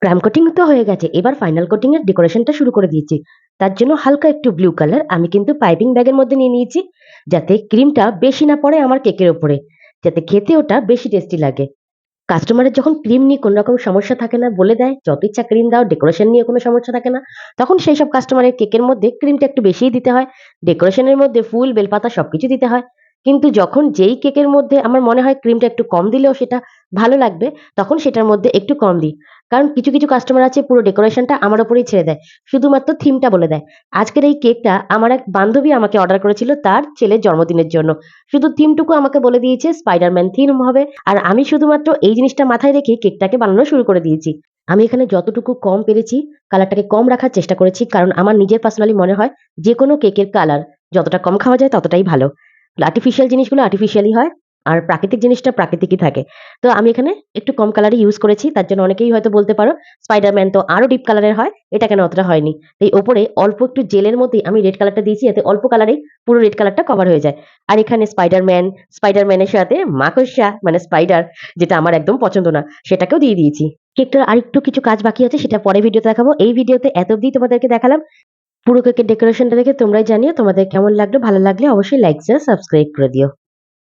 Prime coating তো হয়ে গেছে, এবার ফাইনাল কোটিং এর ডেকোরেশনটা শুরু করে দিয়েছি। তার জন্য হালকা একটু ব্লু কালার আমি কিন্তু পাইপিং ব্যাগের মধ্যে নিয়ে নিয়েছি, যাতে ক্রিমটা বেশি না পড়ে আমার কেকের উপরে, যাতে খেতে ওটা বেশি টেস্টি লাগে। কাস্টমারের যখন ক্রিম নিয়ে কোনো রকম সমস্যা থাকে না, বলে দেয় যত ইচ্ছা ক্রিম দাও, ডেকোরেশন নিয়ে কোনো সমস্যা থাকে না, তখন সেই সব কাস্টমারের কেকের মধ্যে ক্রিমটা একটু বেশিই দিতে হয়, ডেকোরেশনের মধ্যে ফুল বেলপাতা সবকিছু দিতে হয়। কিন্তু যখন যেই কেকের মধ্যে আমার মনে হয় ক্রিমটা একটু কম দিলেও সেটা ভালো লাগবে, তখন সেটার মধ্যে একটু কম দিই। কারণ কিছু কিছু কাস্টমার আছে পুরো ডেকোরেশনটা আমার ওপরেই ছেড়ে দেয়, শুধুমাত্র থিমটা বলে দেয়। আজকের এই কেকটা আমার এক বান্ধবী আমাকে অর্ডার করেছিল তার ছেলের জন্মদিনের জন্য, শুধু থিমটুকু আমাকে বলে দিয়েছে স্পাইডারম্যান থিম হবে, আর আমি শুধুমাত্র এই জিনিসটা মাথায় রেখে কেকটাকে বানানো শুরু করে দিয়েছি। আমি এখানে যতটুকু কম পেরেছি কালারটাকে কম রাখার চেষ্টা করেছি, কারণ আমার নিজের পার্সোনালি মনে হয় যে কোনো কেকের কালার যতটা কম খাওয়া যায় ততটাই ভালো। আর্টিফিশিয়াল জিনিসগুলো আর্টিফিশিয়ালি হয়, আর প্রাকৃতিক জিনিসটা প্রাকৃতিকই থাকে। তো আমি এখানে একটু কম কালারই ইউজ করেছি, তার জন্য অনেকেই হয়তো বলতে পারো স্পাইডারম্যান তো আরো ডিপ কালারের হয়, এটা কেন অতটা হয়নি। এই ওপরে অল্প একটু জেলের মধ্যেই আমি রেড কালারটা দিয়েছি, যাতে অল্প কালারেই পুরো রেড কালারটা কভার হয়ে যায়। আর এখানে স্পাইডারম্যানের সাথে মাকড়সা মানে স্পাইডার, যেটা আমার একদম পছন্দ না, সেটাকেও দিয়ে দিয়েছি। কেকটার আরেকটু কিছু কাজ বাকি আছে, সেটা পরে ভিডিওতে দেখাবো। এই ভিডিওতে এত অব্দি তোমাদেরকে দেখালাম। পুরো কেকের ডেকোরেশনটা দেখে তোমরাই জানিও তোমাদের কেমন লাগলো। ভালো লাগলে অবশ্যই লাইক শেয়ার সাবস্ক্রাইব করে দিও।